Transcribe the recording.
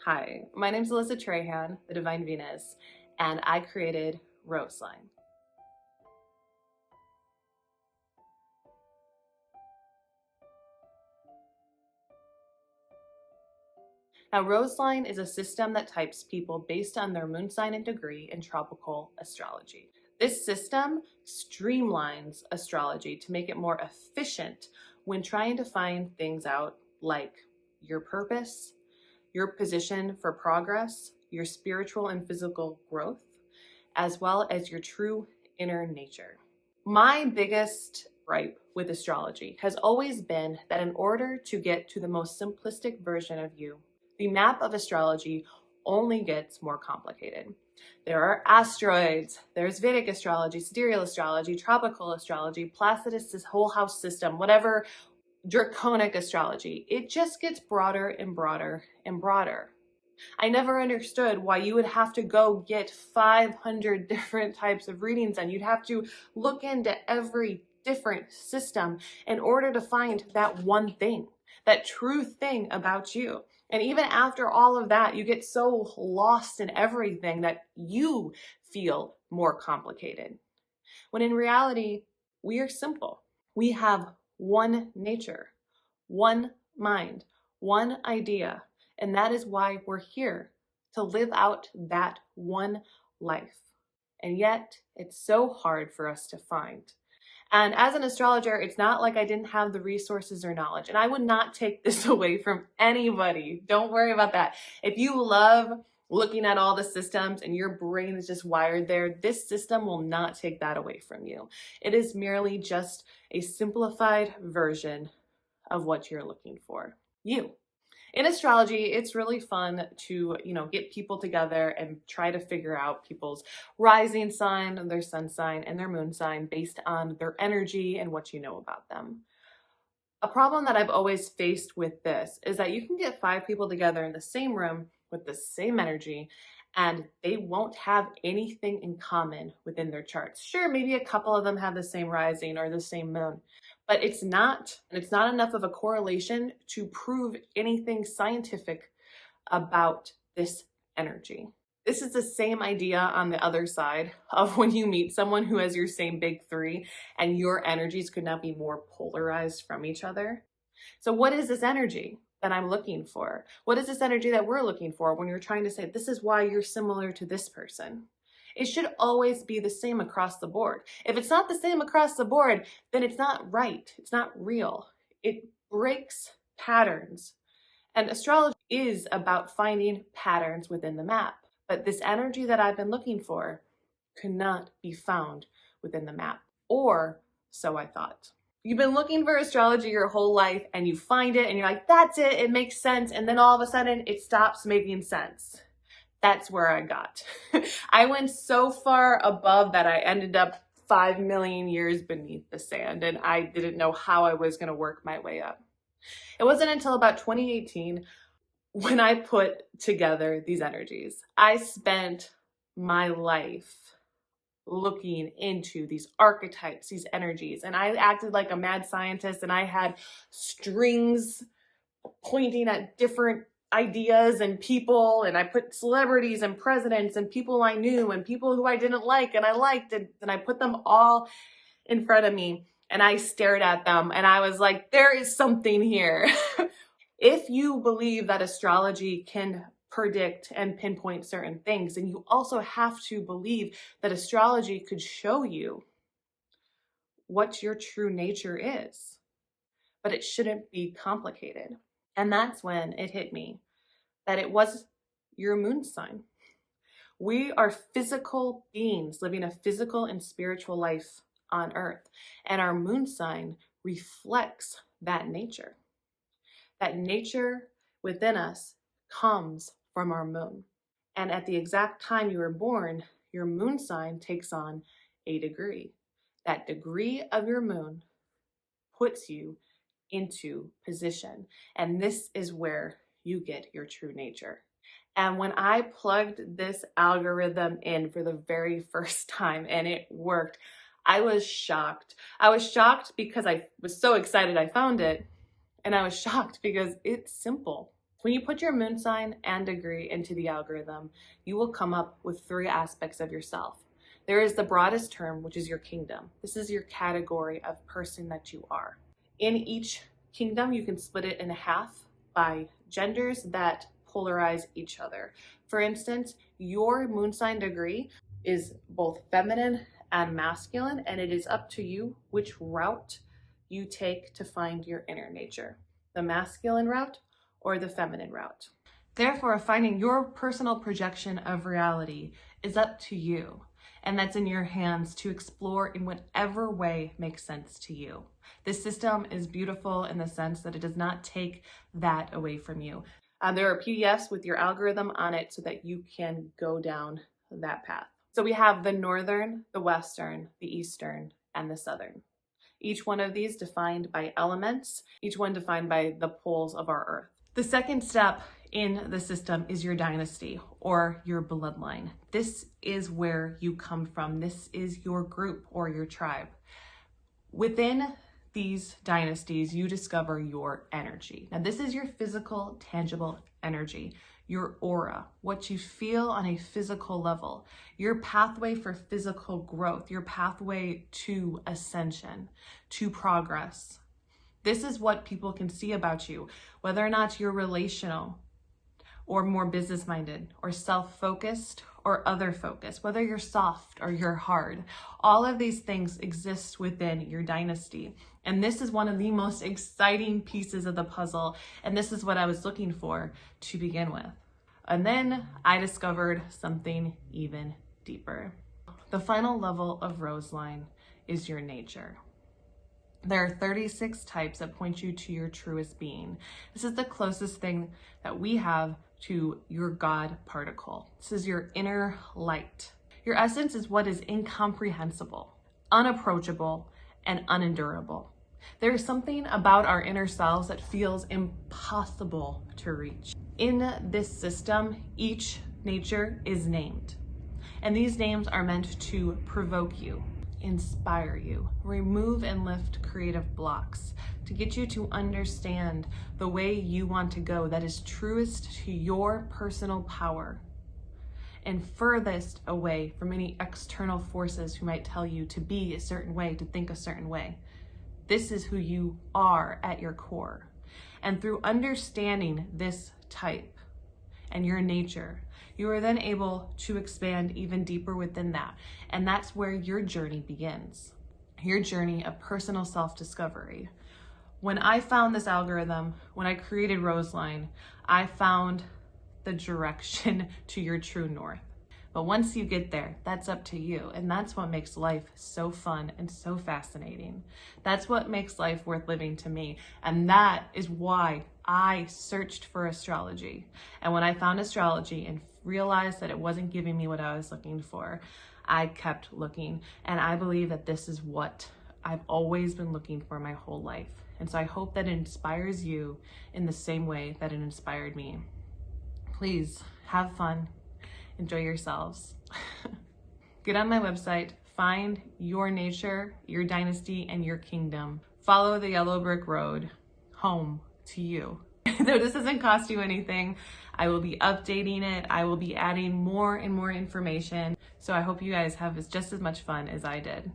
Hi, my name is Alyssa, the Divine Venus, and I created Roseline. Now, Roseline is a system that types people based on their moon sign and degree in tropical astrology. This system streamlines astrology to make it more efficient when trying to find things out like your purpose, your position for progress, your spiritual and physical growth, as well as your true inner nature. My biggest gripe with astrology has always been that in order to get to the most simplistic version of you, the map of astrology only gets more complicated. There are asteroids, there's Vedic astrology, sidereal astrology, tropical astrology, Placidus' whole house system, whatever, draconic astrology. It just gets broader and broader and broader. I never understood why you would have to go get 500 different types of readings and you'd have to look into every different system in order to find that one thing, that true thing about you. And even after all of that, you get so lost in everything that you feel more complicated. When in reality, we are simple. We have one nature, one mind, one idea, and that is why we're here, to live out that one life. And yet, it's so hard for us to find. And as an astrologer, it's not like I didn't have the resources or knowledge. And I would not take this away from anybody. Don't worry about that. If you love looking at all the systems and your brain is just wired there, this system will not take that away from you. It is merely just a simplified version of what you're looking for. You. In astrology, it's really fun to, get people together and try to figure out people's rising sign, their sun sign, and their moon sign based on their energy and what you know about them. A problem that I've always faced with this is that you can get 5 people together in the same room with the same energy and they won't have anything in common within their charts. Sure, maybe a couple of them have the same rising or the same moon, but it's not enough of a correlation to prove anything scientific about this energy. This is the same idea on the other side of when you meet someone who has your same big 3 and your energies could not be more polarized from each other. So what is this energy that I'm looking for? What is this energy that we're looking for when you're trying to say, this is why you're similar to this person? It should always be the same across the board. If it's not the same across the board, then it's not right. It's not real. It breaks patterns. And astrology is about finding patterns within the map. But this energy that I've been looking for cannot be found within the map. Or so I thought. You've been looking for astrology your whole life and you find it and you're like, that's it, it makes sense. And then all of a sudden it stops making sense. That's where I got. I went so far above that I ended up 5 million years beneath the sand and I didn't know how I was going to work my way up. It wasn't until about 2018 when I put together these energies. I spent my life looking into these archetypes, these energies, and I acted like a mad scientist and I had strings pointing at different ideas and people, and I put celebrities and presidents and people I knew and people who I didn't like and I liked, and I put them all in front of me and I stared at them and I was like, there is something here. If you believe that astrology can predict and pinpoint certain things, then you also have to believe that astrology could show you what your true nature is. But it shouldn't be complicated. And that's when it hit me that it was your moon sign. We are physical beings living a physical and spiritual life on earth. And our moon sign reflects that nature. That nature within us comes from our moon. And at the exact time you were born, your moon sign takes on a degree. That degree of your moon puts you into position. And this is where you get your true nature. And when I plugged this algorithm in for the very first time and it worked, I was shocked. I was shocked because I was so excited I found it. And I was shocked because it's simple. When you put your moon sign and degree into the algorithm, you will come up with 3 aspects of yourself. There is the broadest term, which is your kingdom. This is your category of person that you are. In each kingdom, you can split it in half by genders that polarize each other. For instance, your moon sign degree is both feminine and masculine, and it is up to you which route you take to find your inner nature, the masculine route or the feminine route. Therefore, finding your personal projection of reality is up to you, and that's in your hands to explore in whatever way makes sense to you. This system is beautiful in the sense that it does not take that away from you. There are PDFs with your algorithm on it so that you can go down that path. So we have the northern, the western, the eastern, and the southern. Each one of these defined by elements, each one defined by the poles of our earth. The second step in the system is your dynasty or your bloodline. This is where you come from. This is your group or your tribe. Within these dynasties, you discover your energy. Now, this is your physical, tangible energy, your aura, what you feel on a physical level, your pathway for physical growth, your pathway to ascension, to progress. This is what people can see about you, whether or not you're relational or more business-minded or self-focused or other-focused, whether you're soft or you're hard. All of these things exist within your dynasty. And this is one of the most exciting pieces of the puzzle. And this is what I was looking for to begin with. And then I discovered something even deeper. The final level of Roseline is your nature. There are 36 types that point you to your truest being. This is the closest thing that we have to your God particle. This is your inner light. Your essence is what is incomprehensible, unapproachable, and unendurable. There is something about our inner selves that feels impossible to reach. In this system, each nature is named, and these names are meant to provoke you, inspire you, remove and lift creative blocks, to get you to understand the way you want to go that is truest to your personal power and furthest away from any external forces who might tell you to be a certain way, to think a certain way. This is who you are at your core. And through understanding this type and your nature, you are then able to expand even deeper within that. And that's where your journey begins, your journey of personal self-discovery. When I found this algorithm, when I created Roseline, I found the direction to your true north. But once you get there, that's up to you. And that's what makes life so fun and so fascinating. That's what makes life worth living to me. And that is why I searched for astrology. And when I found astrology and realized that it wasn't giving me what I was looking for, I kept looking. And I believe that this is what I've always been looking for my whole life. And so I hope that it inspires you in the same way that it inspired me. Please have fun. Enjoy yourselves. Get on my website, find your nature, your dynasty, and your kingdom. Follow the yellow brick road home to you. Though this doesn't cost you anything, I will be updating it. I will be adding more and more information. So I hope you guys have just as much fun as I did.